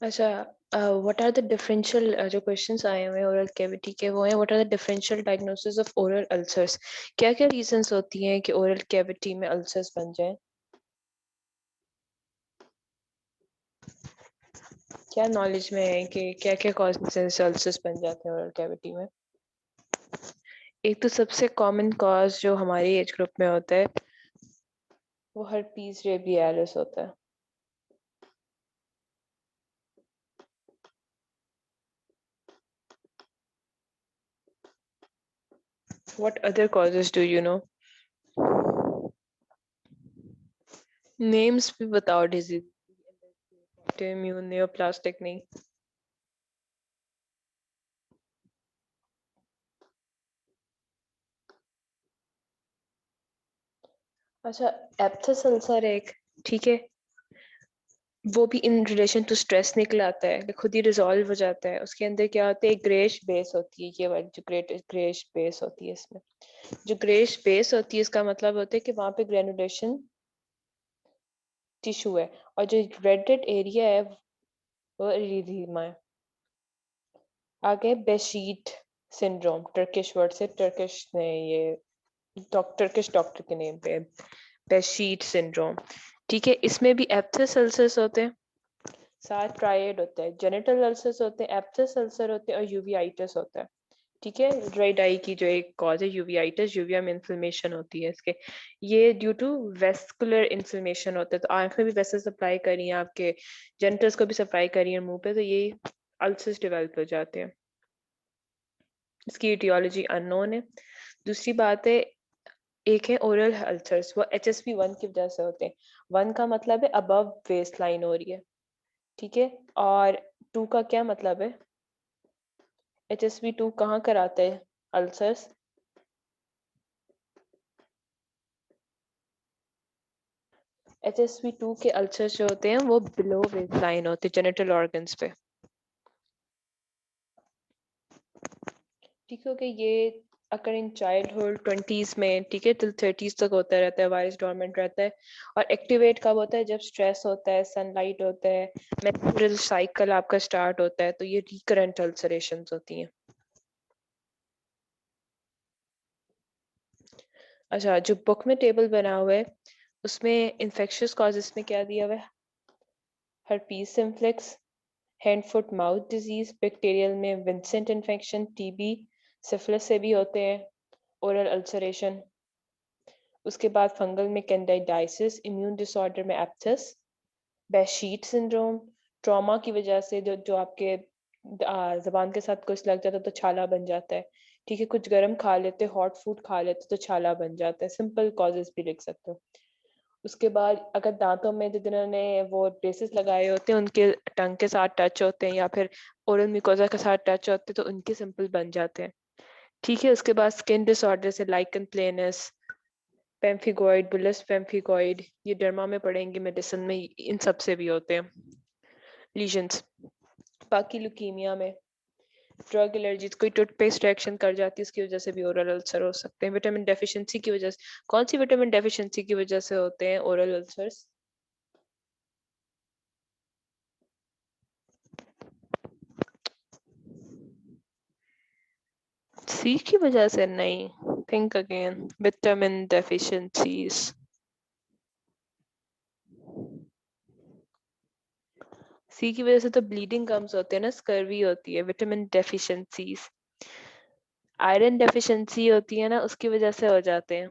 अच्छा, what are the differential जो questions आए हुए हैं ओरल कैविटी के, वो हैं what are the differential diagnosis of oral ulcers. क्या क्या रीजंस होती हैं कि ओरल कैविटी में अल्सर्स बन जाएं? क्या नॉलेज में है कि क्या क्या कॉजेज से अल्सर्स बन जाते हैं ओरल कैविटी में? एक तो सबसे कॉमन कॉज जो हमारी एज ग्रुप में होता है वो हर्पीज रेबियालिस होता है। What other causes do you know? Names भी बताओ डिजीज। इम्यून नियोप्लास्टिक नहीं। अच्छा, एप्थस अल्सर एक, ठीक है, वो भी इन रिलेशन टू स्ट्रेस निकल आता है, खुद ही रिजॉल्व हो जाता है। उसके अंदर क्या होता है, ग्रेश बेस होती है, ये वाली जो ग्रेश बेस होती है, इसमें जो ग्रेश बेस होती है इसका मतलब होता है कि वहां पे ग्रेनुलेशन टिश्यू है, और जो रेडेड एरिया है वो एरिथीमा है। आगे बेशीट सिंड्रोम, टर्किश वर्ड से, टर्किश ने ये टर्किश डॉक्टर के नेम पे, बेशीट सिंड्रोम, ठीक है। इसमें भी एप्थस अल्सर्स होते हैं, साथ ट्रायड होता है, जेनिटल अल्सर्स होते हैं, एप्थस अल्सर होते हैं, और यूवियाइटिस होता है, ठीक है। रेड आई की जो एक कॉज है यूवियाइटिस, यूविया में इन्फ्लेमेशन होती है इसके, ये ड्यू टू वेस्कुलर इन्फ्लेमेशन होता है। तो आंख में भी वैसे सप्लाई करी है, आपके जेनिटल्स को भी सप्लाई करी है मुंह पे, तो ये अल्सर्स डेवलप हो जाते हैं। इसकी इटियोलॉजी अननोन है। दूसरी बात है, एक है ओरल अल्सर्स, वो HSP1 की वजह से होते हैं। 1 का मतलब है अबव वेस्ट लाइन हो रही है, ठीक है। और 2 का क्या मतलब है? HSP2 कहाँ कराते हैं अल्सर्स? HSP2 के अल्सर्स जो होते हैं वो बिलो वेस्ट लाइन होते हैं, जेनिटल ऑर्गन्स पे, ठीक है। ओके, ये अगर इन चाइल्डहुड 20s में, ठीक है, टिल 30s तक होता रहता है, वाइस डोरमेंट रहता है। और एक्टिवेट कब होता है? जब स्ट्रेस होता है, सनलाइट होता है, मेंस्ट्रुअल साइकिल आपका स्टार्ट होता है, तो ये रिकरेंट अल्सरेशंस होती हैं। अच्छा, जो बुक में टेबल बना हुआ है उसमें इन्फेक्शियस कॉजेस में क्या दिया हुआ है? Herpes simplex, hand foot mouth disease, bacterial में विंसेंट इन्फेक्शन, टीबी, सिफिलिस से भी होते हैं, ओरल अल्सरेशन। उसके बाद फंगल में कैंडिडाइसिस, इम्यून डिसऑर्डर में एप्थस, बेशीट सिंड्रोम, ट्रॉमा की वजह से जो जो आपके जबान के साथ कुछ लग जाता है तो छाला बन जाता है, ठीक है। कुछ गर्म खा लेते, हॉट फूड खा लेते तो छाला बन जाता है, सिंपल कॉजेस भी लिख सकते हो। उसके बाद अगर दांतों में जिन्होंने वो ब्रेसेस लगाए होते हैं उनके टंग के साथ टच होते हैं, या फिर ओरल मिकोजा के साथ टच होते हैं, तो उनके सिंपल बन जाते हैं, ठीक है। उसके बाद स्किन डिसऑर्डर से लाइकन प्लेनस, पेम्फिगोइड, बुलस पेम्फिगोइड, ये डर्मा में पढ़ेंगे, मेडिसिन में इन सब से भी होते हैं लीजन्स। बाकी ल्यूकीमिया में ड्रग एलर्जी, कोई टूथपेस्ट रिएक्शन कर जाती है, उसकी वजह से भी ओरल अल्सर हो सकते हैं। विटामिन डेफिशिएंसी की वजह से, कौन सी विटामिन डेफिशिएंसी की वजह से होते हैं ओरल अल्सर्स? सी की वजह से नहीं, थिंक अगेन, विटामिन डेफिशिएंसीज। सी की वजह से तो ब्लीडिंग कम्स होते हैं ना, स्कर्वी होती है, विटामिन डेफिशिएंसीज। आयरन डेफिशिएंसी होती है ना, उसकी वजह से हो जाते हैं,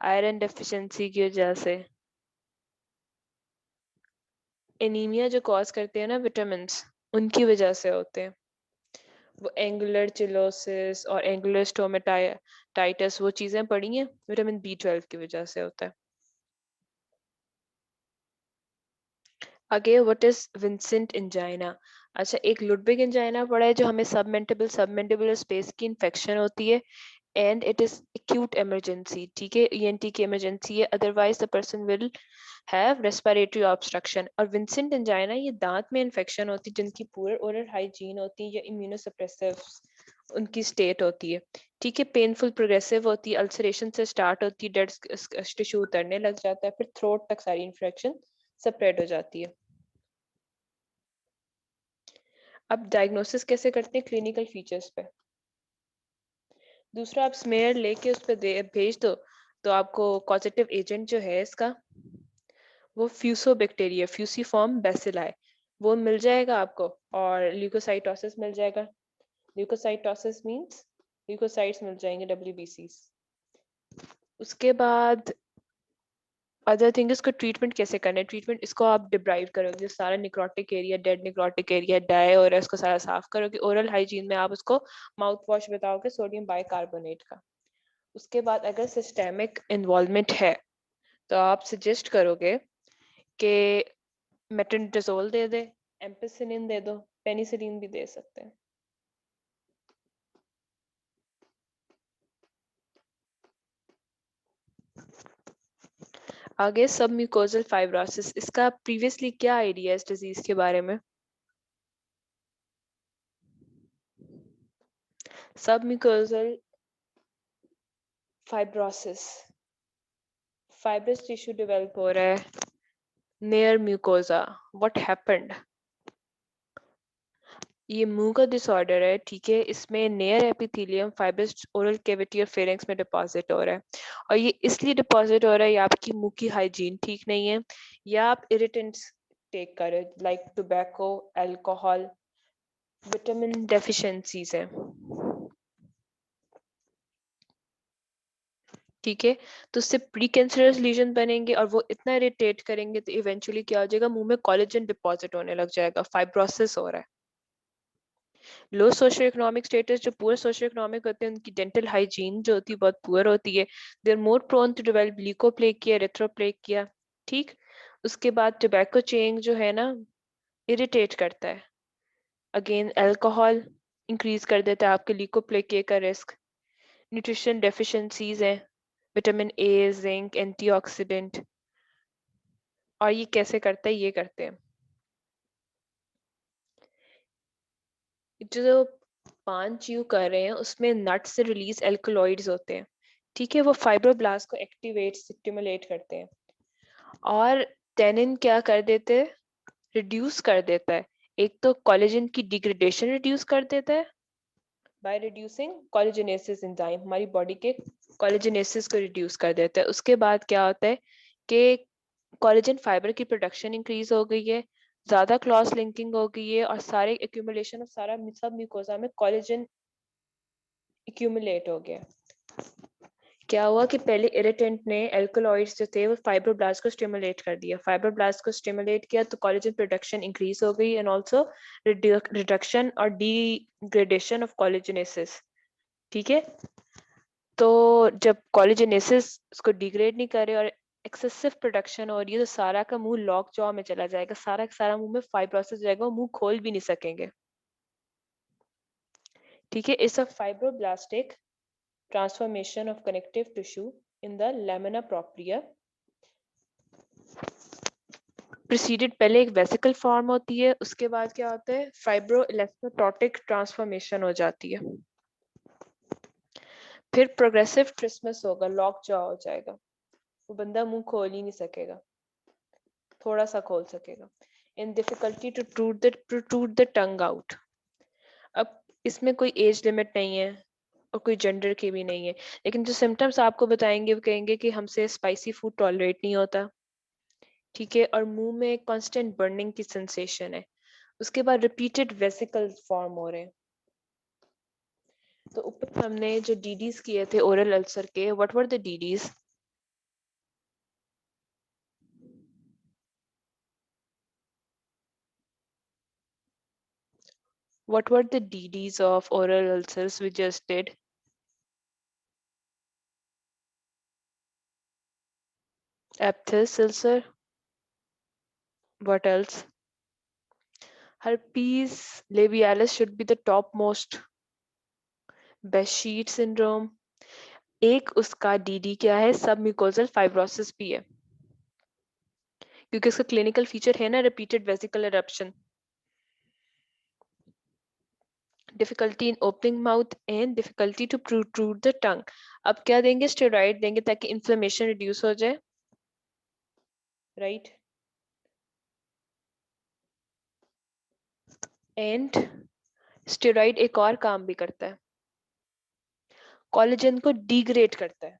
आयरन डेफिशिएंसी की वजह से। एनीमिया जो कॉज करते हैं ना विटामिन, उनकी वजह से होते हैं। वो एंगुलर चिलोसिस और एंगुलर स्टोमेटाइटिस, वो चीजें पड़ी हैं, विटामिन B12 की वजह से होता है। आगे व्हाट इज विंसेंट इंजाइना? अच्छा, एक लुडविग इंजाइना पड़ा है जो हमें सबमेंटिबुलर स्पेस की इन्फेक्शन होती है, and it is acute emergency, ठीक है, ENT की इमरजेंसी है, otherwise the person will have respiratory obstruction. और विंसेंट एंजाइना ये दांत में इन्फेक्शन होती है जिनकी पूरे ओरल हाइजीन होती है या इम्यूनोसप्रेसिव उनकी स्टेट होती है, ठीक है। पेनफुल प्रोग्रेसिव होती है, अल्सरेशन से स्टार्ट होती है, डेड टिश्यू उतरने लग जाता है, फिर थ्रोट तक सारी इन्फेक्शन स्प्रेड हो जाती है। अब डायग्नोसिस कैसे करते हैं? क्लिनिकल फीचर्स पे। दूसरा, आप स्मेयर लेके उस पर भेज दो तो आपको कॉजेटिव एजेंट जो है इसका वो फ्यूसोबैक्टीरिया फ्यूसीफॉर्म बेसिलाई वो मिल जाएगा आपको, और ल्यूकोसाइटोसिस मिल जाएगा। ल्यूकोसाइटोसिस मींस ल्यूकोसाइट्स मिल जाएंगे, WBCs। उसके बाद अदर थिंग, इसको ट्रीटमेंट कैसे करना है? ट्रीटमेंट इसको आप डिब्राइव करोगे, सारा necrotic area, dead necrotic area die और इसको सारा साफ करोगे। ओरल हाइजीन में आप उसको माउथ वॉश बताओगे सोडियम बाइकार्बोनेट का। उसके बाद अगर सिस्टेमिक इन्वॉल्वमेंट है तो आप सजेस्ट करोगे कि मेट्रोनिडाजोल दे दे, एम्पिसिलिन दे दो, पेनिसिलिन भी दे सकते हैं। आगे सबम्यूकोजल फाइब्रोसिस, इसका प्रीवियसली क्या आइडिया है इस डिजीज के बारे में? Submucosal fibrosis, fibrous tissue develop हो रहा है नियर म्यूकोजा। What happened? ये मुंह का डिसऑर्डर है, ठीक है। इसमें near epithelium fibrous oral cavity और फेरिंक्स में डिपॉजिट हो रहा है, और ये इसलिए डिपॉजिट हो रहा है या आपकी मुंह की हाइजीन ठीक नहीं है, या आप इरिटेंट्स टेक कर रहे हो like tobacco, alcohol, vitamin deficiencies है, ठीक है। तो उससे प्री कैंसरस लीजन बनेंगे और वो इतना इरिटेट करेंगे तो इवेंचुअली क्या हो जाएगा, मुंह में कोलेजन डिपॉजिट होने लग जाएगा, फाइब्रोसिस हो रहा है। लो सोशो इकोनॉमिक स्टेटस, जो पुअर सोशो इकोनॉमिक होते हैं उनकी डेंटल हाइजीन जो होती है बहुत पुअर होती है, they are more prone to develop leukoplakia, erythroplakia, ठीक। उसके बाद टोबैको चेइंग जो है ना इरिटेट करता है, अगेन अल्कोहल इंक्रीज कर देता है आपके ल्यूकोप्लेकिया का रिस्क। न्यूट्रिशन डेफिशिएंसीज हैं, विटामिन ए, जिंक, एंटीऑक्सीडेंट। और ये कैसे करता है? ये करते हैं जो पान च्यू कर रहे हैं उसमें नट से रिलीज एल्कलॉइड्स होते हैं, ठीक है। वो फाइब्रोब्लास्ट को एक्टिवेट स्टिमुलेट करते हैं, और टेनिन क्या कर देते हैं, रिड्यूस कर देता है। एक तो कोलेजन की डिग्रेडेशन रिड्यूस कर देता है बाय रिड्यूसिंग कोलेजनेसिस एंजाइम, हमारी बॉडी के कोलेजनेसिस को रिड्यूस कर देता है। उसके बाद क्या होता है कि कोलेजन फाइबर की प्रोडक्शन इंक्रीज हो गई है, ज्यादा क्रॉस लिंकिंग हो गई है, और सारे एक्यूमुलेशन ऑफ सारा सब म्यूकोजा में कोलेजन एक्यूमुलेट हो गया। क्या हुआ कि पहले इरिटेंट ने एल्कलॉइड्स जो थे वो फाइब्रोब्लास्ट को स्टिमुलेट कर दिया, फाइब्रोब्लास्ट को स्टिमुलेट किया तो कोलेजन प्रोडक्शन इंक्रीज हो गई, एंड आल्सो रिडक्शन और डिग्रेडेशन ऑफ कोलेजनेसिस, ठीक है। तो जब कोलेजनेसिस उसको डिग्रेड नहीं करे और एक्सेसिव प्रोडक्शन हो रही है तो सारा का मुंह लॉक जॉ में चला जाएगा, सारा का सारा मुंह में फाइब्रोसिस जाएगा, वो मुंह खोल भी नहीं सकेंगे, ठीक है। It's a fibroblastic transformation of connective tissue in the lamina propria preceded, पहले एक वेसिकल फॉर्म होती है, उसके बाद क्या होता है फाइब्रो इलेक्ट्रोटोटिक ट्रांसफॉर्मेशन हो जाती है, फिर प्रोग्रेसिव ट्रिस्मस होगा, लॉक जॉ हो जाएगा, वो बंदा मुंह खोल ही नहीं सकेगा, थोड़ा सा खोल सकेगा, in difficulty to protrude the tongue out। अब इसमें कोई एज लिमिट नहीं है और कोई जेंडर की भी नहीं है, लेकिन जो सिम्टम्स आपको बताएंगे वो कहेंगे कि हमसे स्पाइसी फूड टॉलरेट नहीं होता, ठीक है, और मुंह में कांस्टेंट बर्निंग की सेंसेशन है। उसके बाद रिपीटेड वेसिकल फॉर्म हो रहे हैं। तो ऊपर हमने जो डीडीज किए थे ओरल अल्सर के, what were the DDs? What were the DDs of oral ulcers we just did? Aphthous ulcer. What else? Herpes labialis should be the topmost. Behçet syndrome. एक उसका डीडी क्या है, सबम्यूकोजल फाइब्रोसिस भी है, क्योंकि इसका clinical feature है ना repeated vesicle eruption, difficulty in opening mouth and difficulty to protrude the tongue. अब क्या देंगे, स्टेरॉइड देंगे ताकि इन्फ्लेमेशन रिड्यूस हो जाए, राइट, एंड स्टेरॉइड एक और काम भी करता है, कोलेजन को डिग्रेड करता है।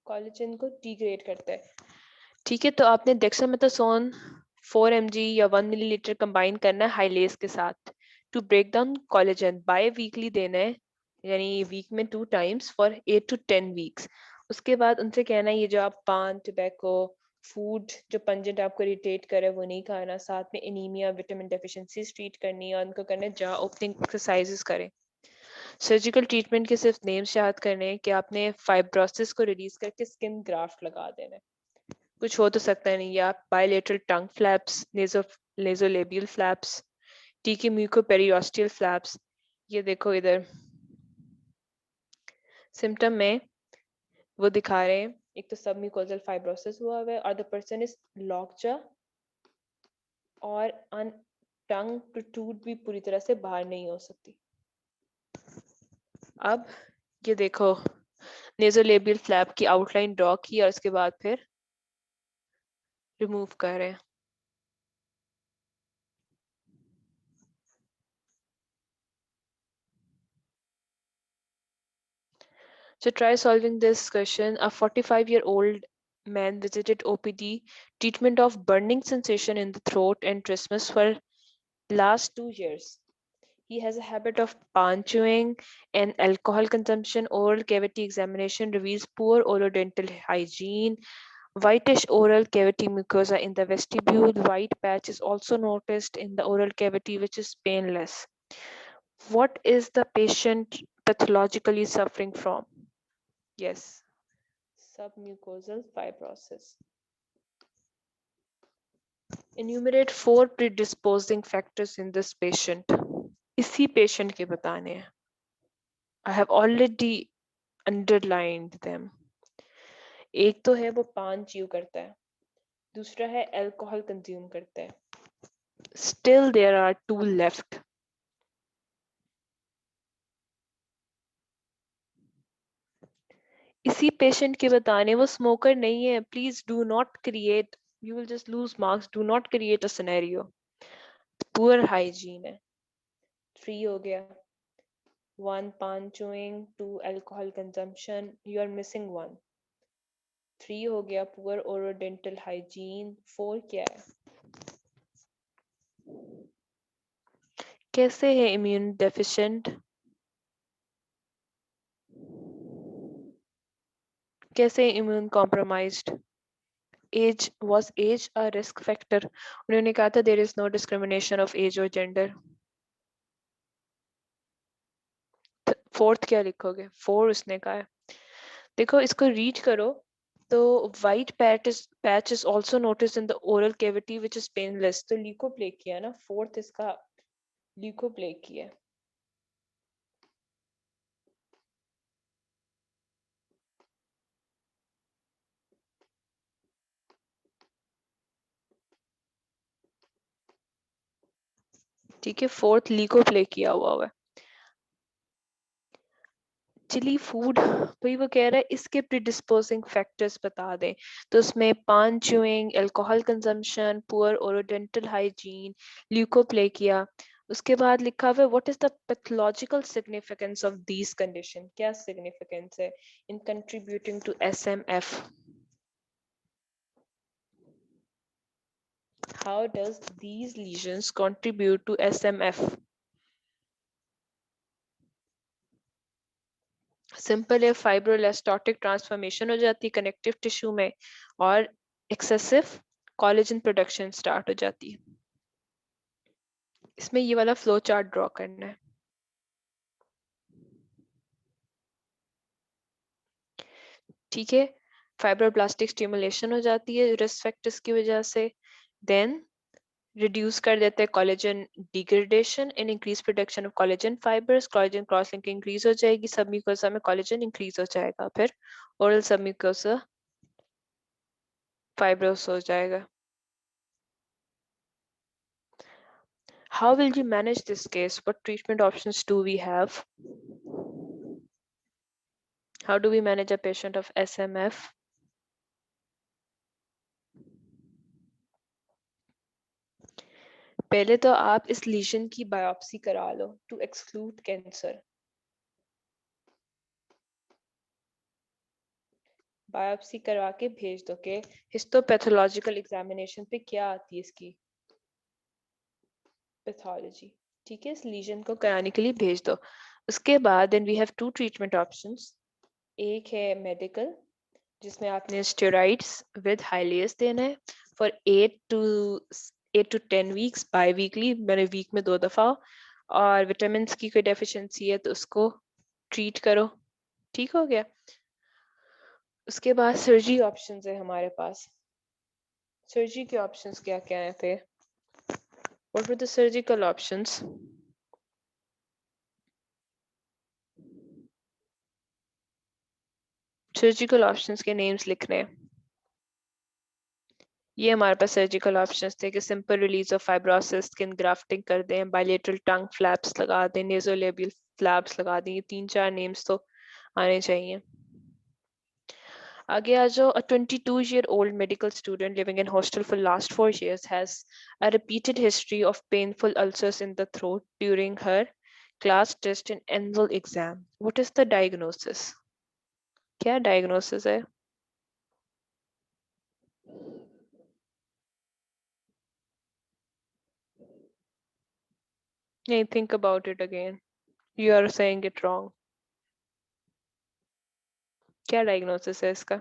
कोलेजन को डिग्रेड करता है, ठीक है। तो आपने डेक्सामेथासोन 4 mg या 1 मिलीलीटर कंबाइन करना है हाइलेस के साथ to break down collagen, biweekly देना है, यानी वीक में 2 टाइम्स फॉर 8 to 10 वीक्स। उसके बाद उनसे कहना है ये जो आप पान, टोबैको, फूड जो पंजेंट आपको इरिटेट करे वो नहीं खाना, साथ में एनीमिया, विटामिन डेफिशिएंसी ट्रीट करनी है, और उनको करना है जा ओपनिंग एक्सरसाइजेस करें। सर्जिकल ट्रीटमेंट के सिर्फ नेम्स याद करने हैं कि आपने फाइब्रोसिस को रिलीज करके स्किन ग्राफ्ट लगा देना है, कुछ हो तो सकता नहीं। या बायलेटरल टंग फ्लैप्स, नेजोलेबियल फ्लैप्स, टीके म्यूकोपेरियोस्टियल फ्लैप्स। ये देखो इधर सिम्टम में वो दिखा रहे हैं, एक तो सब म्यूकोजल फाइब्रोसिस हुआ हुआ है और द पर्सन इज लॉकजा, और टंग प्रोट्रूड भी पूरी तरह से बाहर नहीं हो सकती। अब ये देखो नेजोलेबियल फ्लैप की आउटलाइन ड्रॉ की और उसके बाद फिर रिमूव कर रहे हैं। So try solving this question. A 45-year-old man visited OPD, treatment of burning sensation in the throat and trismus for last 2 years. He has a habit of pan chewing and alcohol consumption. Oral cavity examination reveals poor orodental hygiene. Whitish oral cavity mucosa in the vestibule. White patch is also noticed in the oral cavity, which is painless. What is the patient pathologically suffering from? Yes, submucosal fibrosis. Enumerate 4 predisposing factors in this patient. इसी patient के बताने हैं. I have already underlined them. एक तो है वो पान chew करता है, दूसरा है अल्कोहल कंज्यूम करता है. Still there are 2 left. इसी पेशेंट के बताने, वो स्मोकर नहीं है. Please do not create, you will just lose marks. Do not create a scenario. Poor hygiene है. 3 हो गया. 1 pan chewing, 2 alcohol consumption, you are missing 1. 3 हो गया poor oral hygiene. 4 क्या है? कैसे है immune deficient? कैसे immune compromised? Age, was age a risk factor? उन्होंने कहा था there is no discrimination of age or gender. 4th क्या लिखोगे? 4 उसने कहा है. देखो इसको रीड करो तो white patch is also noticed in the oral cavity which is painless. तो leukoplakia किया ना, 4th इसका leukoplakia किया. ठीक है, 4th लीको किया हुआ है. चिली फूड, भाई वो कह रहा है इसके प्रीडिस्पोजिंग फैक्टर्स बता दें. तो उसमें paan chewing, alcohol consumption, poor orodental hygiene, leukoplakia. उसके बाद लिखा हुआ है what is the pathological significance of these condition. क्या सिग्निफिकेंस है in contributing to SMF? How does these lesions contribute to SMF? Simple है, फाइब्रोलास्टोटिक ट्रांसफॉर्मेशन हो जाती है कनेक्टिव टिश्यू में और एक्सेसिव कोलेजन प्रोडक्शन स्टार्ट हो जाती है. इसमें ये वाला फ्लो चार्ट ड्रॉ करना है. ठीक है, फाइब्रोब्लास्टिक स्टिमुलेशन हो जाती है रिस्क फैक्टर्स की वजह से. देन रिड्यूस कर देते हैं collagen degradation and increase production of collagen fibres. Collagen cross link increase हो जाएगी, सबम्यूकोसा में कोलेजन इंक्रीज हो जाएगा, फिर ओरल सबम्यूकोसा फाइब्रोस हो जाएगा. How will you manage this case? What treatment options do we have? How do we manage a patient of SMF? पहले तो आप इस लीजन की बायोप्सी करा लो टू एक्सक्लूड कैंसर। बायोप्सी करवा के भेज दो के हिस्टोपैथोलॉजिकल एग्जामिनेशन पे क्या आती है इसकी पैथोलॉजी। ठीक है, इस लीजन को कराने के लिए भेज दो। उसके बाद then we have to treatment options. एक है मेडिकल, जिसमें आपने स्टेरॉइड्स विद हाइलियस देना है for 8 to 10 weeks by weekly, मैंने वीक में 2 दफा। और विटामिन की कोई डेफिशिएंसी है तो उसको ट्रीट करो। ठीक हो गया। उसके बाद सर्जरी ऑप्शंस है हमारे पास। सर्जरी के ऑप्शंस क्या क्या है थे? What were the surgical options? Surgical options के नेम्स लिख रहे हैं। ये हमारे पास सर्जिकल ऑप्शंस थे कि simple release of fibrosis, skin grafting कर दें, बायलेटरल टंग फ्लैप्स लगा दें, नेजोलेबियल फ्लैप्स लगा दें। ये 3-4 नेम्स तो आने चाहिए। आगे आ जाओ। A 22-year-old medical student living in hostel for last 4 years has a repeated history of painful ulcers in the throat during her class test and annual exam. What is the diagnosis? क्या diagnosis है? नहीं, think about it again. You are saying it wrong. क्या diagnosis है इसका?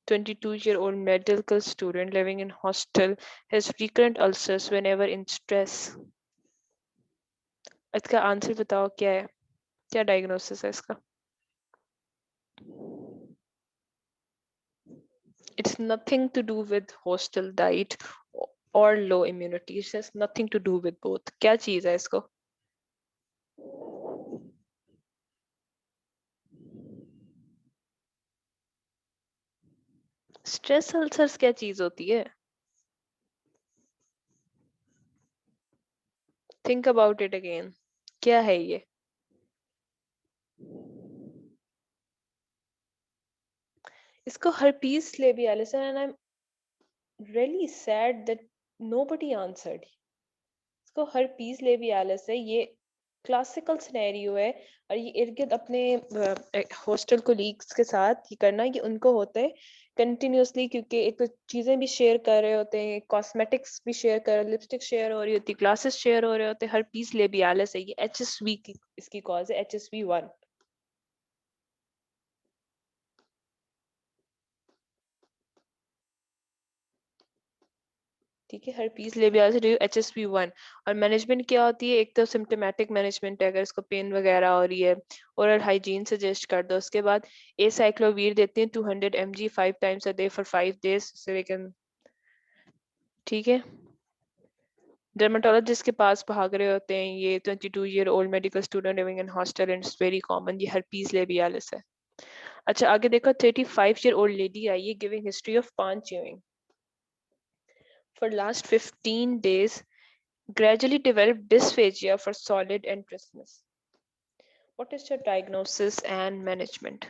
22-year-old medical student living in hostel has recurrent ulcers whenever in stress. इसका answer बताओ क्या है? क्या डायग्नोसिस है इसका? It's nothing to do with hostel diet or low immunity. It has nothing to do with both. क्या चीज है इसको? स्ट्रेस अल्सर्स क्या चीज होती है? Think about it again. क्या है ये? इसको herpes labialis है, and I'm really sad that nobody answered. इसको herpes labialis है। ये क्लासिकल सिनेरियो है और ये इर्द गिर्द अपने हॉस्टल कोलीग्स के साथ ये करना कि उनको होता है कंटिन्यूसली, क्योंकि एक तो चीजें भी शेयर कर रहे होते हैं, कॉस्मेटिक्स भी शेयर कर रहे, लिपस्टिक शेयर हो रही होती, क्लासेस शेयर हो रहे होते हैं। herpes labialis है ये, HSV की इसकी कॉज है, HSV1। ठीक है, herpes labialis ड्यू HSV1। और मैनेजमेंट क्या होती है? एक तो सिम्टोमेटिक मैनेजमेंट है, अगर इसको पेन वगैरह हो रही है, ओरल हाइजीन सजेस्ट कर दो। उसके बाद एसाइक्लोवीर देते हैं 200 mg 5 times a day for 5 days so they can। ठीक है, डर्माटोलॉजिस्ट के पास भाग रहे होते हैं ये 22-year-old medical student living in hostel and it's very common. ये herpes labialis है। अच्छा, आगे देखो। 35-year-old लेडी आई है गिविंग हिस्ट्री ऑफ पान chewing for last 15 days, gradually developed dysphagia for solid and trismus. What is your diagnosis and management?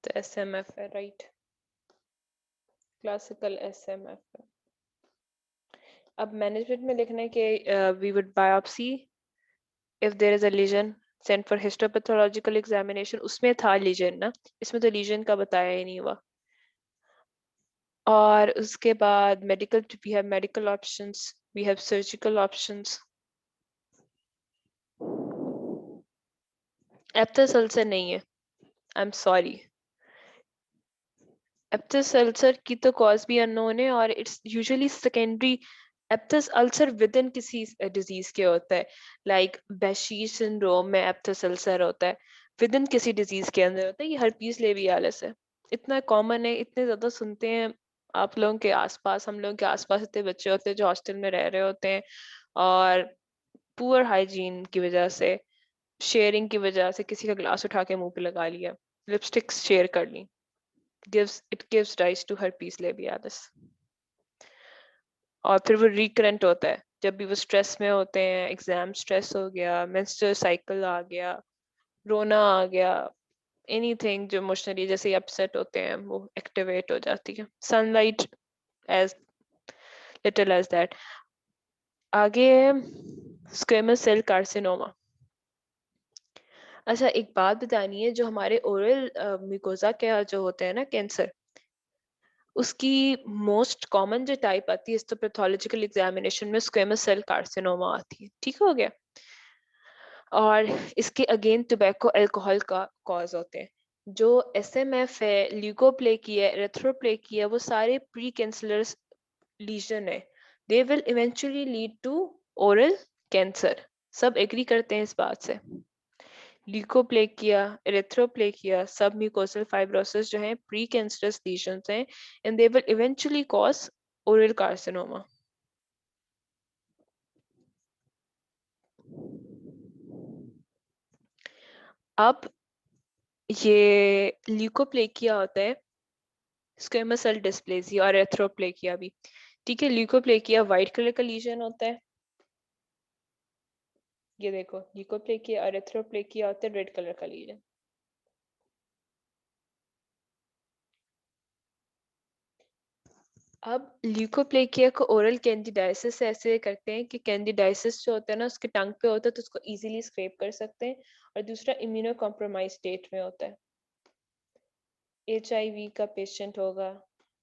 The SMF है, right? Classical SMF है। अब मैनेजमेंट में लिखना है कि we would biopsy if there is a lesion, send for histopathological examination। उसमें था lesion ना, इसमें तो lesion का बताया ही नहीं हुआ। और उसके बाद medical, we have medical options, we have surgical options। Aphthous ulcer नहीं है, I am sorry. Aphthous ulcer की तो कॉज भी अननोन है और it's usually secondary. Aphthous ulcer within किसी डिजीज के होता है, लाइक बेशी सिंड्रोम में एप्थस अल्सर होता है, विद इन किसी डिजीज के अंदर होता है। ये herpes labialis है, इतना कॉमन है, इतने ज्यादा सुनते हैं आप लोगों के आसपास। हम लोगों के आसपास इतने बच्चे होते हैं जो हॉस्टल में रह रहे होते हैं और पुअर हाइजीन की वजह से, शेयरिंग की वजह से किसी का ग्लास उठा के मुंह पे लगा लिया, लिपस्टिक्स शेयर कर ली, gives rise to herpes labialis। और फिर वो रिकरेंट होता है जब भी वो स्ट्रेस में होते हैं, एग्जाम स्ट्रेस हो गया, मेंस्ट्रुअल साइकिल आ गया, रोना आ गया, एनीथिंग जो इमोशनली जैसे अपसेट होते हैं वो एक्टिवेट हो जाती है, sunlight as little as that. आगे है स्क्वेमस सेल कार्सिनोमा। अच्छा एक बात बतानी है, जो हमारे ओरल म्यूकोजा के जो होते हैं ना कैंसर, उसकी मोस्ट कॉमन जो टाइप आती है हिस्टोपैथोलॉजिकल एग्जामिनेशन में स्क्वेमस सेल कार्सिनोमा आती है, ठीक हो गया। और इसके अगेन टोबैको अल्कोहल का कॉज होते हैं। जो एसएमएफ है, ल्यूकोप्लेकी है, एरिथ्रोप्लेकी है, वो सारे प्री कैंसरस लीजन है। They will eventually lead to oral cancer. सब एग्री करते हैं इस बात से। ल्यूकोप्लेकिया, एरिथ्रोप्लेकिया, सब म्यूकोसल फाइब्रोसिस जो है प्री कैंसरस लीजन्स हैं and they will eventually cause oral carcinoma. अब ये ल्यूकोप्लेकिया होता है, स्क्वेमस सेल डिस्प्लेसिया और एरिथ्रोप्लेकिया भी, ठीक है। ल्यूकोप्लेकिया व्हाइट कलर का लीजन होता है, ये देखो ल्यूकोप्लेकिया और एरिथ्रोप्लेकिया होता है रेड कलर का लीजन। अब ल्यूकोप्लेकिया को ओरल कैंडिडाइसिस से ऐसे करते हैं कि कैंडिडाइसिस जो होता है ना उसके टंग पे होता है तो उसको इजीली स्क्रैप कर सकते हैं, और दूसरा इम्यूनो कॉम्प्रोमाइज स्टेट में होता है। एचआईवी का पेशेंट होगा,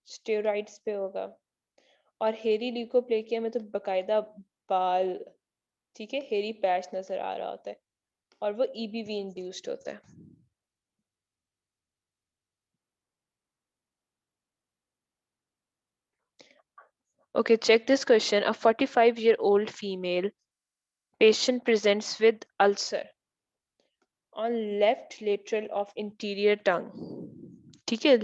स्टेरॉइड्स पे होगा, और हेरी ल्यूकोप्लेकिया में तो बकायदा बाल, ठीक है, हेरी पैच नजर आ रहा होता है, और वो ईबीवी इंड्यूस्ड होता है। Okay, check this question. A 45-year-old female patient presents with ulcer on left lateral of interior tongue. ठीक है,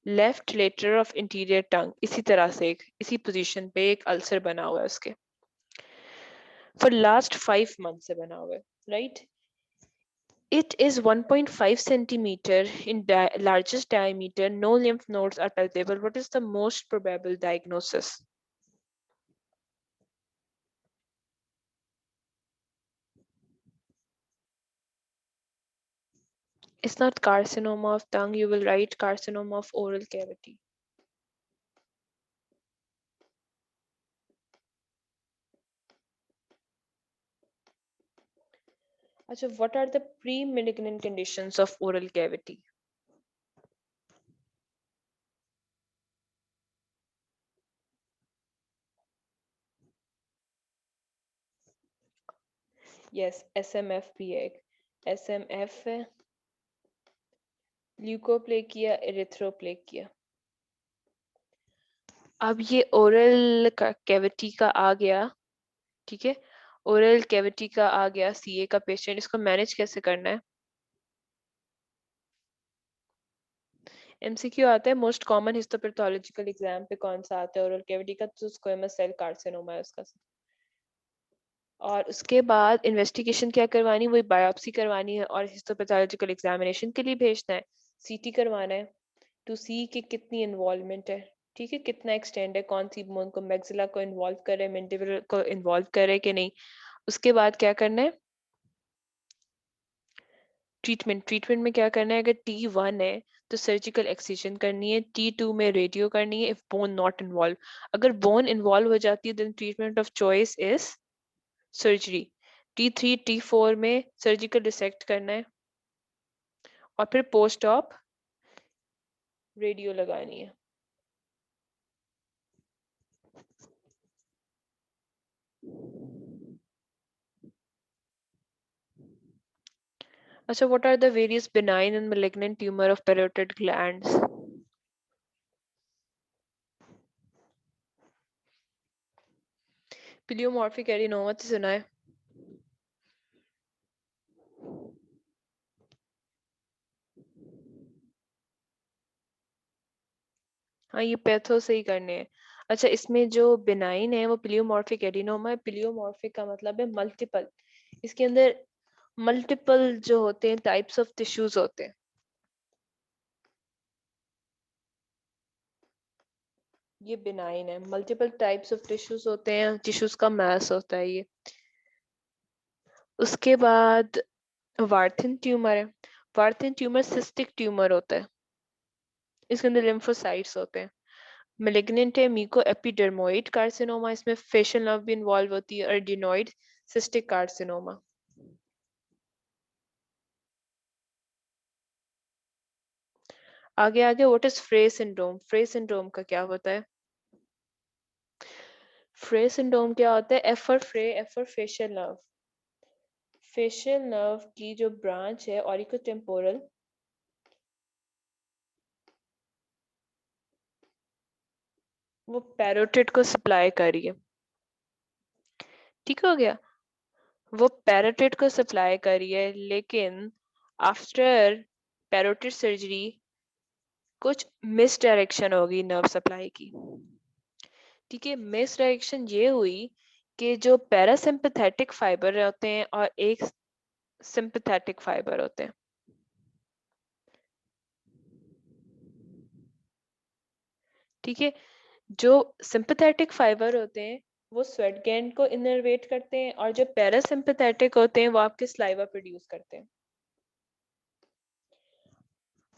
लेफ्ट लेटरल ऑफ इंटीरियर टंग, इसी तरह से इसी पोजीशन पे एक अल्सर बना हुआ है उसके, फॉर लास्ट 5 मंथ से बना हुआ है, right. It is 1.5 centimeter in largest diameter. No lymph nodes are palpable. What is the most probable diagnosis? It's not carcinoma of tongue. You will write carcinoma of oral cavity. Achha, what are the pre-malignant conditions of oral cavity? Yes, SMF भी है। SMF है, leukoplakia, एरिथ्रोप्लेकिया। अब ये oral cavity का आ गया, ठीक है। Oral cavity का आ गया सीए का पेशेंट, इसको मैनेज कैसे करना है? एमसीक्यू आता है मोस्ट कॉमन हिस्टोपैथोलॉजिकल एग्जाम पे कौन सा आता है ओरल कैविटी का, तो स्क्वेमस सेल कार्सिनोमा है उसका। और उसके बाद इन्वेस्टिगेशन क्या करवानी, वही बायोप्सी करवानी है और हिस्टोपैथोलॉजिकल एग्जामिनेशन के लिए भेजना है, सीटी करवाना है टू सी कि कितनी इन्वॉल्वमेंट है, ठीक है, कितना एक्सटेंड है, कौन सी बोन को, मैक्सिला को इन्वॉल्व करे, मैंडिबल को इन्वॉल्व करे कि नहीं। उसके बाद क्या करना है, ट्रीटमेंट। ट्रीटमेंट में क्या करना है, अगर T1 है तो सर्जिकल एक्सिजन करनी है, T2 में रेडियो करनी है इफ बोन नॉट इन्वॉल्व। अगर बोन इन्वॉल्व हो जाती है then treatment of choice is surgery. T3 T4 में सर्जिकल डिसेक्ट करना है और फिर पोस्ट ऑप रेडियो लगानी है। अच्छा, what are the various benign and malignant tumor of parotid glands? Pleomorphic adenoma तो सुना है। हाँ, ये पैथो से ही करने हैं। अच्छा, इसमें जो बिनाइन है वो प्लियोमॉर्फिक एडिनोमा है। प्लियोमॉर्फिक का मतलब है मल्टीपल, इसके अंदर मल्टीपल जो होते हैं टाइप्स ऑफ टिश्यूज होते हैं। ये बिनाइन है, मल्टीपल टाइप्स ऑफ टिश्यूज होते हैं, टिश्यूज का मैस होता है ये। उसके बाद वार्थिन ट्यूमर है। वार्थिन ट्यूमर सिस्टिक ट्यूमर होता है, इसके अंदर लिम्फोसाइट्स होते हैं। मेलिग्नेंट है मीको एपिडर्मोइड कार्सिनोमा, इसमें फेशियल नर्व भी इन्वॉल्व होती है, और डिनोइड सिस्टिक कार्सिनोमा। आगे आगे व्हाट इज फ्रे सिंड्रोम? फ्रे सिंड्रोम का क्या होता है? फ्रे सिंड्रोम क्या होता है? एफ फॉर फ्रे, F for facial nerve. Facial nerve की जो ब्रांच है ऑरिकोटेम्पोरल, वो पैरोटिड को सप्लाई कर रही है। ठीक हो गया? वो पैरोटिड को सप्लाई कर रही है, लेकिन आफ्टर पैरोटिड सर्जरी कुछ मिस डायरेक्शन होगी नर्व सप्लाई की। ठीक है, मिस डायरेक्शन ये हुई कि जो पैरासिम्पथेटिक फाइबर होते हैं और एक सिंपथेटिक फाइबर होते हैं। ठीक है, जो सिंपथेटिक फाइबर होते हैं वो स्वेट ग्लैंड को इनर्वेट करते हैं, और जो पैरासिम्पथेटिक होते हैं वो आपके स्लाइवा प्रोड्यूस करते हैं।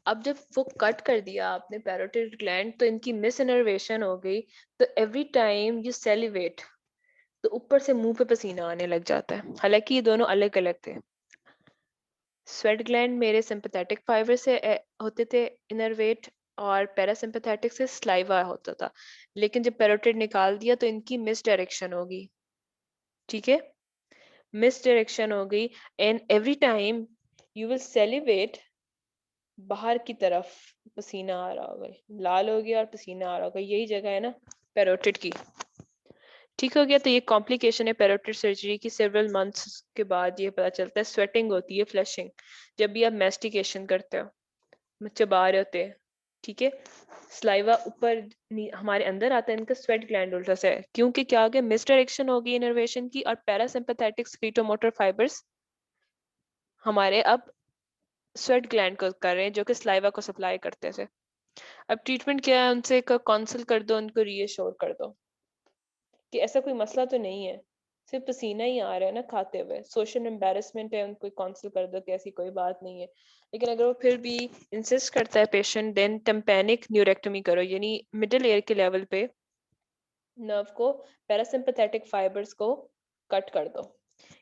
अब जब वो कट कर दिया आपने पैरोटिड ग्लैंड, तो इनकी मिस इनर्वेशन हो गई, तो एवरी टाइम यू सेलिवेट तो ऊपर से मुंह पे पसीना आने लग जाता है, हालांकि ये दोनों अलग अलग थे। स्वेट ग्लैंड मेरे सिंपैथेटिक फाइबर से होते थे इनर्वेट, और पैरासिम्पैथेटिक से स्लाइवा होता था, लेकिन जब पैरोटिड निकाल दिया तो इनकी मिस डायरेक्शन होगी। ठीक है, मिस डायरेक्शन हो गई, and every time you will celebrate, बाहर की तरफ पसीना आ रहा होगा, लाल हो गया और पसीना आ रहा होगा, यही जगह है ना पैरोटिड की। ठीक हो गया, तो ये कॉम्प्लिकेशन है पैरोटिड सर्जरी की। सेवरल मंथ्स के बाद ये पता चलता है, स्वेटिंग होती है, फ्लशिंग, जब भी आप मेस्टिकेशन करते हो, चबा रहे होते हैं। ठीक है, स्लाइवा ऊपर हमारे अंदर आता है, इनका स्वेट ग्लैंड उल्टा से है, क्योंकि क्या हो गया, मिस डायरेक्शन हो गई इनर्वेशन की, और पैरासिम्पैथेटिक स्क्रीटोमोटर फाइबर्स हमारे अब स्वेट ग्लैंड को कर रहे हैं, जो कि स्लाइवा को सप्लाई करते थे। अब ट्रीटमेंट क्या है, उनसे काउंसिल कर दो, उनको रीअश्योर कर दो कि ऐसा कोई मसला तो नहीं है, सिर्फ पसीना ही आ रहा है ना खाते हुए, सोशल एम्बेरसमेंट है, उनको काउंसिल कर दो कि ऐसी कोई बात नहीं है। लेकिन अगर वो फिर भी इंसिस्ट करता है पेशेंट, देन टेम्पैनिक न्यूरेक्टमी करो, यानी मिडिल ईयर के लेवल पे नर्व को, पैरासिम्पैथेटिक फाइबर्स को कट कर दो,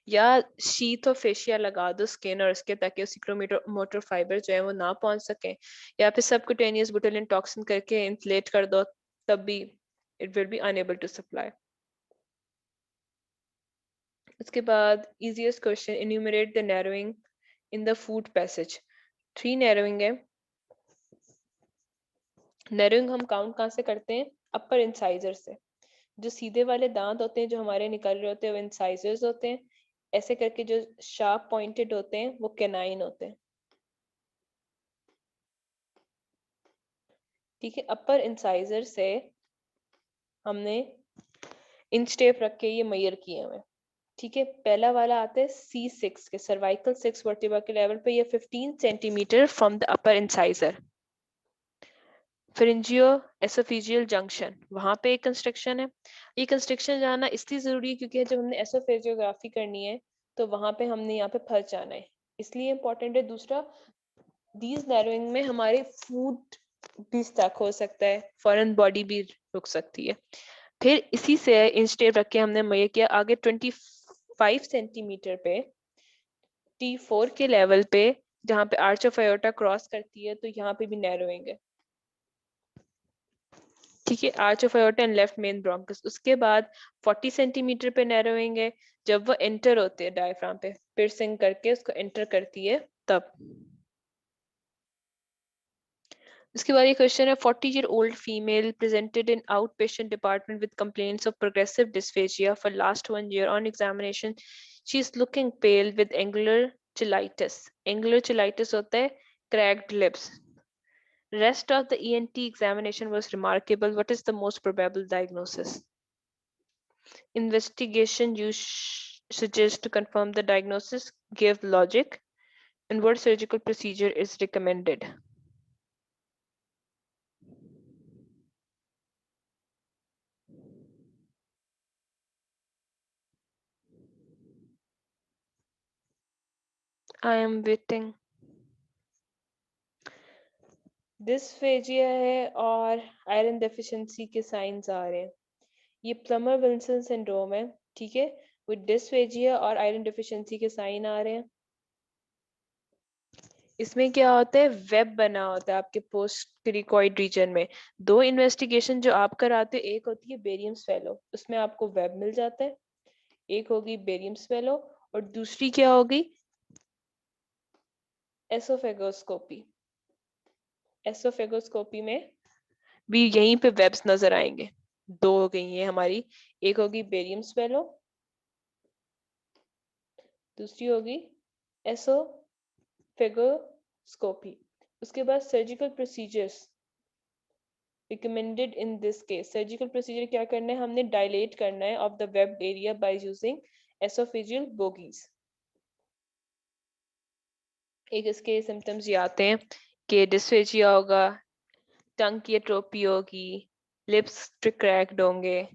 या शीथ और फेशिया लगा दो स्किन और उसके, ताकि सिक्रोमोटर मोटर फाइबर जो है वो ना पहुंच सके, या फिर सबक्यूटेनियस बोtulinum टॉक्सिन करके इन्फ्लेट कर दो, तब भी it will be unable to supply. उसके बाद easiest question, enumerate the narrowing in the food passage। 3 narrowing है। narrowing हम काउंट कहाँ से करते हैं? अपर इंसाइजर से। जो सीधे वाले दांत होते हैं जो हमारे निकल रहे होते हैं वो इंसाइजर्स होते हैं, ऐसे करके जो शार्प पॉइंटेड होते हैं वो कैनाइन होते हैं। ठीक है, अपर इंसाइजर से हमने इंच टेप रख के ये मेजर किए हुए। ठीक है, पहला वाला आता है C6 के सर्वाइकल 6 वर्टिब्रा के लेवल पे, ये 15 centimetre from the upper incisor. Pharyngo oesophageal junction, वहां पे एक कंस्ट्रक्शन है। ये कंस्ट्रक्शन जाना इसलिए जरूरी है क्योंकि जब हमने एसोफेजियोग्राफी करनी है तो वहां पे हमने यहाँ पे फंस जाना है, इसलिए इंपॉर्टेंट है। दूसरा, दीज नैरोइंग में हमारे फूड भी स्टक हो सकता है, फॉरेन बॉडी भी रुक सकती है। फिर इसी से इंच टेप रख के हमने ये किया। आगे 25 सेंटीमीटर पे T4 के लेवल पे, जहाँ पे आर्च ऑफ आयोटा क्रॉस करती है, तो यहाँ पे भी नैरोइंग है। ठीक है, arch of iota and left main bronchus. उसके बाद 40 सेंटीमीटर पे नैरोइंग है, जब वो एंटर होते हैं डायफ्राम पे, पियर्सिंग करके उसको एंटर करती है तब। उसके बाद ये क्वेश्चन है, 40-year-old female presented in outpatient department with complaints of progressive dysphagia for last 1 year. On examination, she is looking pale with angular cheilitis. Angular cheilitis होता है cracked lips. Rest of the ENT examination was remarkable. What is the most probable diagnosis? Investigation you suggest to confirm the diagnosis, give logic, and what surgical procedure is recommended? I am waiting. Dysphagia है और iron deficiency के science आ रहे हैं। ये Plummer Wilson syndrome है, ठीक है, with dysphagia और आयरन डेफिशिएंसी के साइन आ रहे हैं। इसमें क्या होता है, वेब बना होता है आपके पोस्ट क्रिकॉइड रीजन में। दो इन्वेस्टिगेशन जो आप कराते हो, एक होती है बेरियम स्वेलो, उसमें आपको वेब मिल जाता है, एक होगी बेरियम स्वेलो, और दूसरी क्या होगी, एसोफेगोस्कोपी। एसोफेगोस्कोपी में भी यहीं पे वेब्स नजर आएंगे। दो हो गई है हमारी, एक होगी बेरियम स्वेलो, दूसरी होगी एसोफेगोस्कोपी। उसके बाद surgical procedures recommended in this case. Surgical procedure क्या करना है, हमने डायलेट करना है of the web area by using oesophageal bogies. एक इसके सिम्टम्स ये आते हैं कि डिस्फेजिया होगा, टंग की एट्रोपी होगी, लिप्स क्रैक्ड होंगे,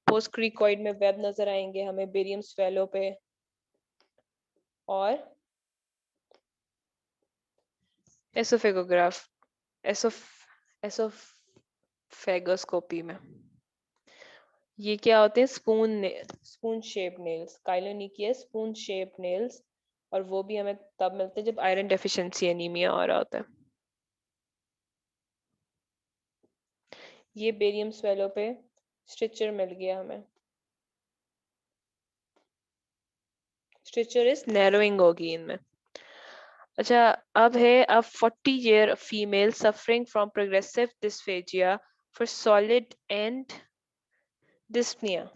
पोस्ट क्रिकॉइड में वेब नजर आएंगे हमें बेरियम स्वेलो पे, और एसोफेगोग्राफ एसोफेगोस्कोपी में ये क्या होते हैं, spoon shape nails, koilonychia spoon shape nails, और वो भी हमें तब मिलते हैं जब आयरन डेफिशिएंसी एनीमिया हो रहा होता है। ये बेरियम स्वेलो पे स्ट्रिचर मिल गया हमें, स्ट्रिचर इज नैरोइंग होगी इनमें। अच्छा, अब है अ 40-year female suffering from progressive dysphagia for solid and dyspnea.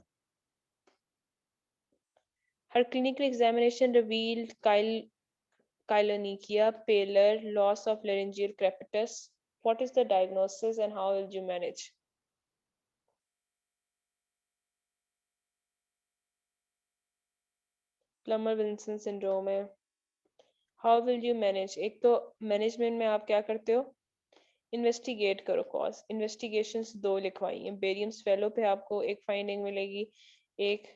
Her clinical examination revealed chylonychia, pallor, loss of laryngeal crepitus. What is the diagnosis and how will you manage? Plummer-Wilson syndrome है। How will you manage? एक तो management में आप क्या करते हो, investigate करो cause. Investigations दो लिखवाई हैं, बेरियम स्वेलो पे आपको एक फाइंडिंग मिलेगी, एक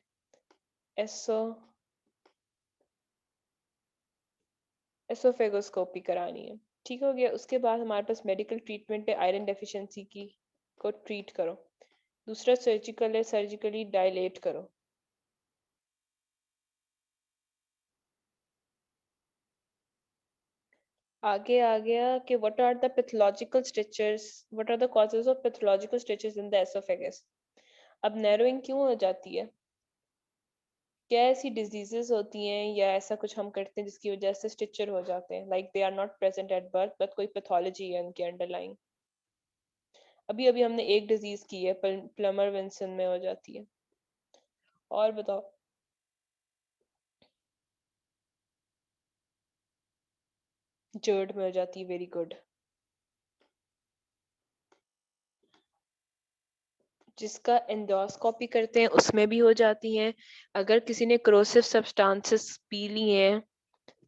एसोफेगोस्कोपी करानी है। ठीक हो गया। उसके बाद हमारे पास मेडिकल ट्रीटमेंट है, आयरन डेफिशिएंसी की को ट्रीट करो। दूसरा सर्जिकल है, सर्जिकली डायलेट करो। आगे आ गया कि what are the pathological strictures, what are the causes of pathological strictures in the oesophagus. अब नैरोइंग क्यों हो जाती है, क्या ऐसी डिजीजेस होती हैं या ऐसा कुछ हम करते हैं जिसकी वजह से स्टिचर हो जाते हैं, like they are not present at birth but कोई पैथोलॉजी है उनके अंडरलाइंग। अभी अभी हमने एक डिजीज की है, प्लमर विंसन में हो जाती है। और बताओ। जर्ड में हो जाती है, वेरी गुड। जिसका एंडोस्कोपी करते हैं उसमें भी हो जाती हैं। अगर किसी ने क्रोसिव सब्सटेंसेस पी ली हैं,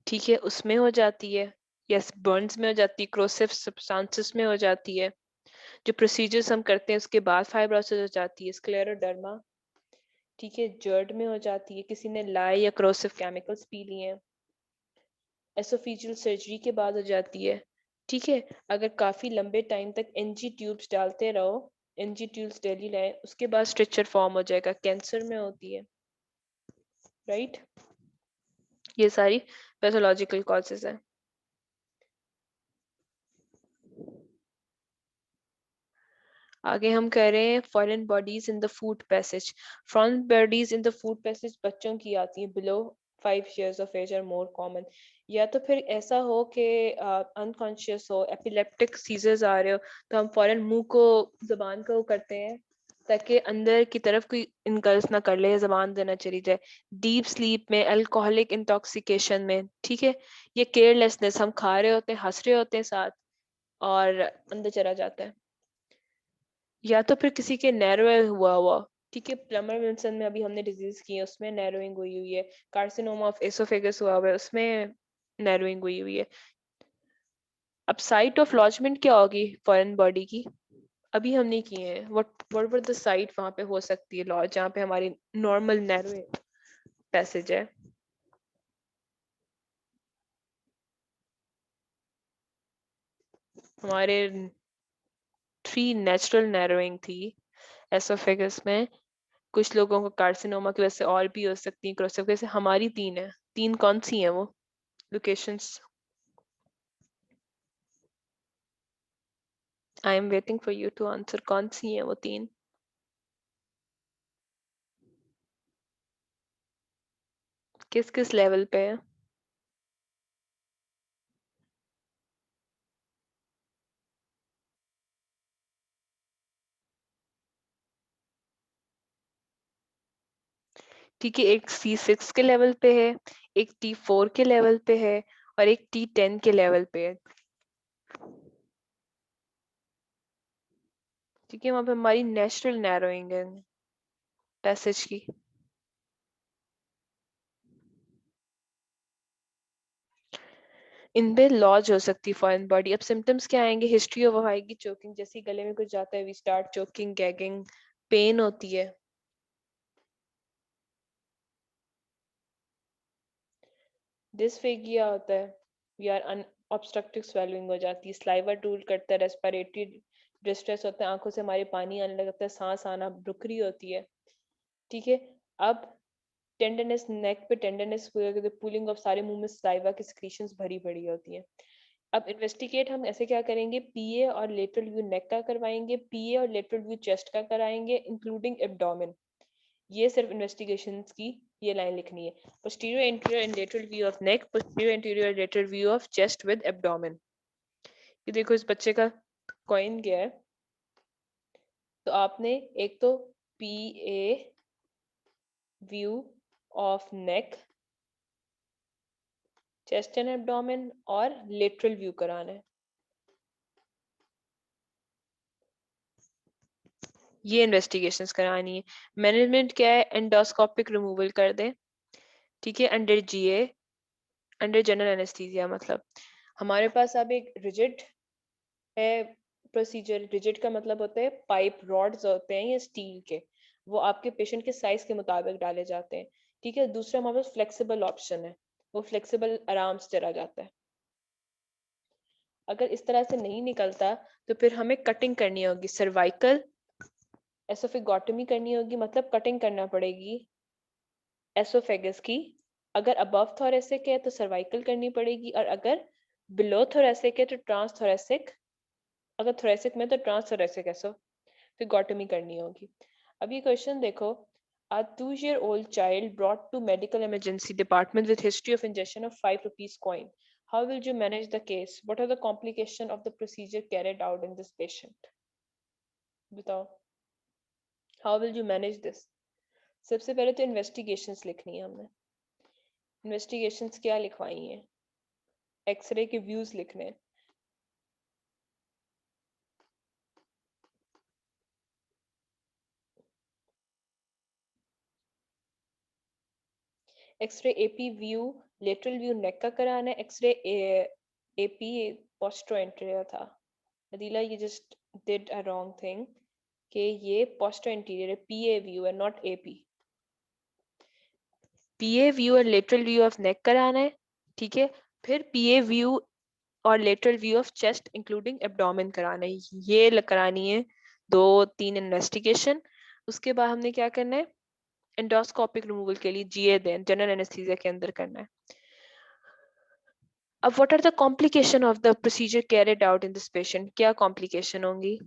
ठीक है, उसमें हो जाती है। यस, बर्न्स में हो जाती है, क्रोसिव सब्सटेंसेस में हो जाती है। जो प्रोसीजर्स हम करते हैं उसके बाद फाइब्रोसिस हो जाती है, स्क्लेरोडर्मा, ठीक है, जर्ड में हो जाती है। किसी ने लाई या क्रोसिव केमिकल्स पी लिए हैं, एसोफेजियल सर्जरी के बाद हो जाती है। ठीक है, अगर काफी लंबे टाइम तक एनजी ट्यूब्स डालते रहो, एनजी ट्यूब्स डेली लाए, उसके बाद स्ट्रक्चर फॉर्म हो जाएगा, कैंसर में होती है, राइट। ये सारी पैथोलॉजिकल कॉजेज हैं। आगे हम कह रहे हैं foreign bodies in the food passage. Foreign bodies in the food passage बच्चों की आती है बिलो 5 years ऑफ एज, और मोर कॉमन। या तो फिर ऐसा हो कि अनकॉन्शियस हो, एपिलेप्टिक सीजर्स आ रहे हो, तो हम फॉरेन मुंह को, जबान को करते हैं ताकि अंदर की तरफ कोई इनकल्स ना कर ले, जबान देना चली जाए। डीप स्लीप में, अल्कोहलिक इंटॉक्सिकेशन में, ठीक है, ये केयरलेसनेस, हम खा रहे होते हैं, हंस रहे होते हैं साथ, और अंदर चला जाता है। या तो फिर किसी के नैरो हुआ हुआ, ठीक है, प्लमर विल्सन में अभी हमने डिजीज की है, उसमें नैरोइंग हुई हुई है। कार्सिनोमा ऑफ एसोफेगस हुआ हुआ है, उसमें नैरोइंग हुई हुई है। अब साइट ऑफ लॉजमेंट क्या होगी फॉरेन बॉडी की, अभी हमने किए हैं। व्हाट वर द साइट वहां पे हो सकती है लॉज, जहाँ पे हमारी नॉर्मल नैरो पैसेज है। हमारे 3 नेचुरल नैरोइंग थी एसोफेगस में। कुछ लोगों को कार्सिनोमा की वजह से और भी हो सकती है, क्रॉस की वजह से। हमारी 3 है। 3 कौन सी हैं वो locations? I am waiting for you to answer. कौन सी हैं वो 3? किस किस लेवल पे है? ठीक है, एक C6 के लेवल पे है, एक T4 के लेवल पे है, और एक T10 के लेवल पे है। ठीक है, वहां पे हमारी नेचुरल नैरोइंग है पैसेज की। इनपे लॉज हो सकती है फॉरेन बॉडी। अब सिम्टम्स क्या आएंगे? हिस्ट्री ऑफ आएगी चोकिंग, जैसे ही गले में कुछ जाता है we start choking, gagging, pain होती है। डिस्फेगिया होता है, वी आर ऑब्स्ट्रक्टिव स्वेलिंग हो जाती है, स्लाइवा टूल करता है, रेस्पिरेटरी डिस्ट्रेस होता है, आंखों से हमारे पानी आने लगता है, सांस आना रुक रही होती है। ठीक है, अब टेंडरनेस, नेक पे टेंडरनेस, पुलिंग ऑफ, सारे मुंह में सलाइवा की सिक्रीशंस भरी पड़ी होती है। अब इन्वेस्टिगेट हम ऐसे क्या करेंगे? पीए और लेटरल व्यू नेक का करवाएंगे, पीए और लेटरल व्यू चेस्ट का कराएंगे, इंक्लूडिंग एब्डोमेन। ये सिर्फ इन्वेस्टिगेशन की ये लाइन लिखनी है। Posterior interior and lateral view of neck, posterior interior lateral view of chest with abdomen. ये देखो इस बच्चे का कॉइन गया है, तो आपने एक तो P A view of neck, chest and abdomen, और लेटरल व्यू कराना है। ये इन्वेस्टिगेशंस करानी है। मैनेजमेंट क्या है? एंडोस्कोपिक रिमूवल कर दें। ठीक है, अंडर जीए, अंडर जनरल एनेस्थीसिया। मतलब हमारे पास अब एक रिजिड है प्रोसीजर। रिजिड का मतलब होता है पाइप रॉड्स होते हैं ये स्टील के, वो आपके पेशेंट के साइज के मुताबिक डाले जाते हैं। ठीक है, दूसरा हमारे पास फ्लेक्सिबल ऑप्शन है, वो फ्लेक्सिबल आराम से चला जाता है। अगर इस तरह से नहीं निकलता तो फिर हमें कटिंग करनी होगी, सर्वाइकल एसोफेगोटमी करनी होगी, मतलब कटिंग करना पड़ेगी एसोफेगस की। अगर अबव थोरेसिक है तो सर्वाइकल करनी पड़ेगी, और अगर बिलो थोरेसिक है तो ट्रांस थोरेसिक, अगर थोरेसिक में तो ट्रांस थोरेसिक एसोफेगोटमी करनी होगी। अब ये क्वेश्चन देखो, a 2-year old child brought to medical emergency department with history of ingestion of 5 rupees coin. How will you manage the case? What are the complications of the procedure carried out in this patient? बताओ, how will you manage this? सबसे पहले तो investigations लिखनी है हमने। Investigations क्या लिखवाई हैं? एक्सरे के व्यूज लिखने हैं। X ray AP view, lateral view neck का कराना है। एक्सरे एपी पोस्टरो एंटीरियर था। अदीला ये just did a wrong thing कि ये पोस्टरो एंटीरियर है, पीए व्यू है, नॉट एपी। पीए व्यू और लेटरल व्यू ऑफ नेक कराना है। ठीक है, फिर पीए व्यू और lateral view of chest including abdomen कराना है। ये करानी है 2-3 इन्वेस्टिगेशन। उसके बाद हमने क्या करना है? एंडोस्कोपिक रिमूवल के लिए जीए दें, जनरल एनेस्थीसिया के अंदर करना है। अब what are the complication of the procedure carried out in this patient? क्या कॉम्प्लिकेशन होंगी?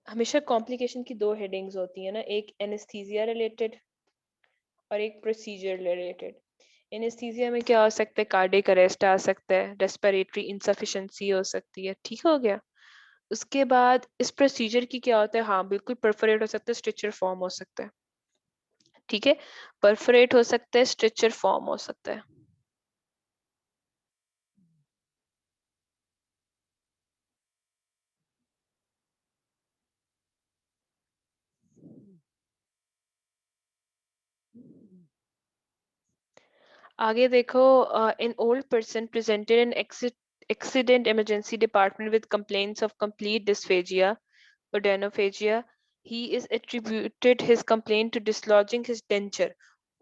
हमेशा कॉम्प्लिकेशन की 2 हेडिंग्स होती है ना, एक एनेस्थीसिया रिलेटेड और एक प्रोसीजर रिलेटेड। एनेस्थीसिया में क्या हो सकता है? कार्डियक अरेस्ट आ सकता है, रेस्पिरेटरी इंसफिशिएंसी हो सकती है। ठीक हो गया। उसके बाद इस प्रोसीजर की क्या होता है? हाँ बिल्कुल, परफोरेट हो सकता है, स्ट्रिचर फॉर्म हो सकता है। ठीक है, परफोरेट हो सकता है, स्ट्रिचर फॉर्म हो सकता है। आगे देखो, an old person presented an accident emergency department with complaints of complete dysphagia, odonophagia. He is attributed his complaint to dislodging his denture.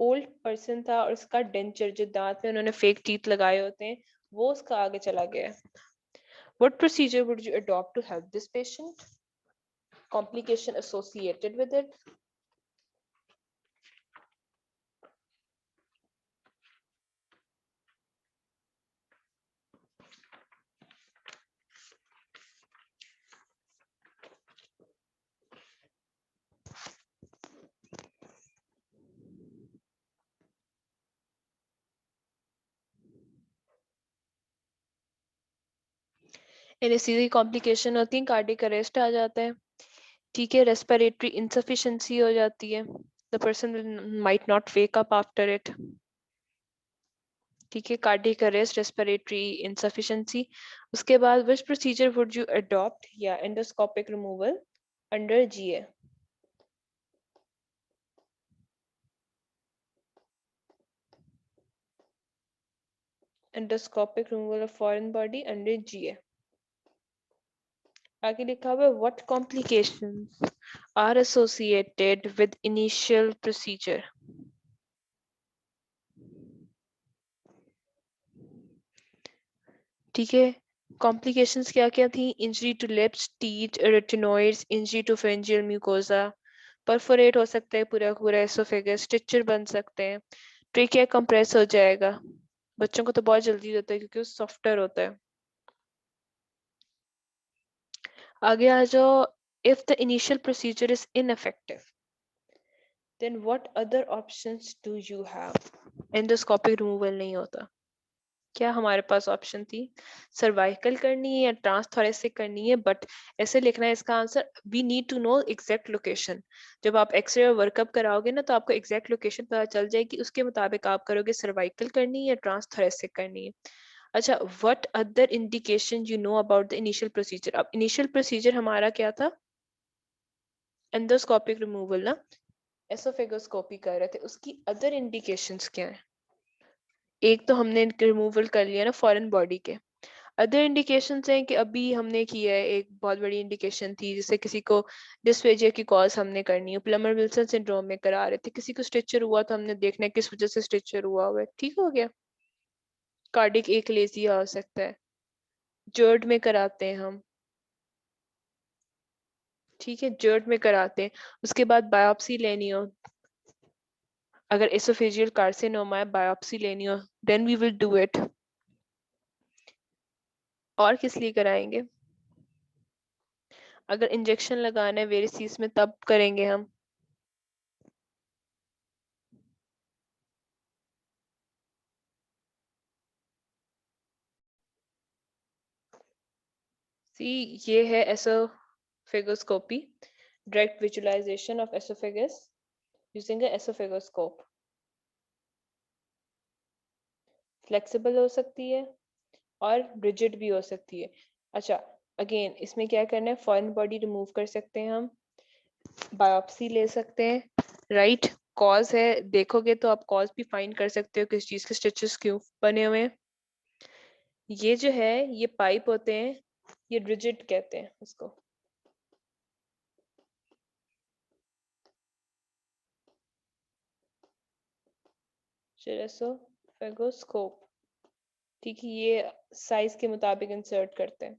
Old person था और उसका डेंचर जो दांत में उन्होंने फेक टीथ लगाए होते हैं वो उसका आगे चला गया है. What procedure would you adopt to help this patient? Complication associated with it? Anaesthesia की कॉम्प्लिकेशन होती है, कार्डियक अरेस्ट आ जाता है, ठीक है, रेस्पिरेटरी इनसफिशिएंसी हो जाती है, the person might not wake up after it, ठीक है, कार्डियक अरेस्ट, रेस्पिरेटरी इनसफिशिएंसी. उसके बाद which procedure would you adopt या endoscopic removal under GA? Endoscopic removal of foreign body under GA. आगे लिखा हुआ है what complications are associated with initial procedure. ठीक है, कॉम्प्लिकेशंस क्या क्या थी? Injury to lips, teeth, retinoids, injury to pharyngeal mucosa, perforate हो सकता है पूरा पूरा एसोफेगस, स्टिचर बन सकते हैं, ट्रेकिया कंप्रेस हो जाएगा. बच्चों को तो बहुत जल्दी होता है क्योंकि वो सॉफ्टर होता है. आगे आ जाओ. If the initial procedure is ineffective then what other options do you have? Endoscopic removal नहीं होता. क्या हमारे पास ऑप्शन थी? सर्वाइकल करनी है या ट्रांसथोरेसिक करनी है, बट ऐसे लिखना है इसका answer. We need to know exact location. जब आप एक्सरे और वर्कअप कराओगे ना तो आपको एग्जैक्ट लोकेशन पता चल जाएगी, उसके मुताबिक आप करोगे सर्वाइकल करनी है या ट्रांसथोरेसिक करनी है. अच्छा, what other indication you know about the initial procedure? अब इनिशियल प्रोसीजर हमारा क्या था? एंडोस्कोपिक रिमूवल ना, एसोफेगोस्कोपी कर रहे थे. उसकी अदर इंडिकेशंस क्या है? एक तो हमने रिमूवल कर लिया ना फॉरेन बॉडी के. अदर इंडिकेशंस हैं कि अभी हमने किया है, एक बहुत बड़ी इंडिकेशन थी जिससे किसी को डिस्फेजिया की कॉज हमने करनी है, प्लमर विल्सन सिंड्रोम में करा रहे थे, किसी को स्टिचर हुआ तो हमने देखना है किस वजह से स्टिचर हुआ है. ठीक हो गया. कार्डिक एकलेजिया हो सकता है, जर्ड में कराते हैं हम. ठीक है, जर्ड में कराते हैं. उसके बाद बायोप्सी लेनी हो, अगर एसोफेजियल कार्सिनोमा है, बायोप्सी लेनी हो, then we will do it. और किस लिए कराएंगे? अगर इंजेक्शन लगाना है वेरिसीस में तब करेंगे हम. सी, ये है oesophagoscopy, direct visualization of oesophagus using a oesophagoscope. Flexible हो सकती है और रिजिड भी हो सकती है. अच्छा, अगेन इसमें क्या करना है? फॉरेन बॉडी रिमूव कर सकते हैं हम, बायोप्सी ले सकते हैं, राइट. कॉज है, देखोगे तो आप कॉज भी फाइंड कर सकते हो किस चीज के स्टिचेस क्यों बने हुए हैं. ये जो है ये पाइप होते हैं, ये रिजिड कहते हैं इसको. एसोफेगोस्कोप. ठीक है, ये साइज के मुताबिक इंसर्ट करते हैं.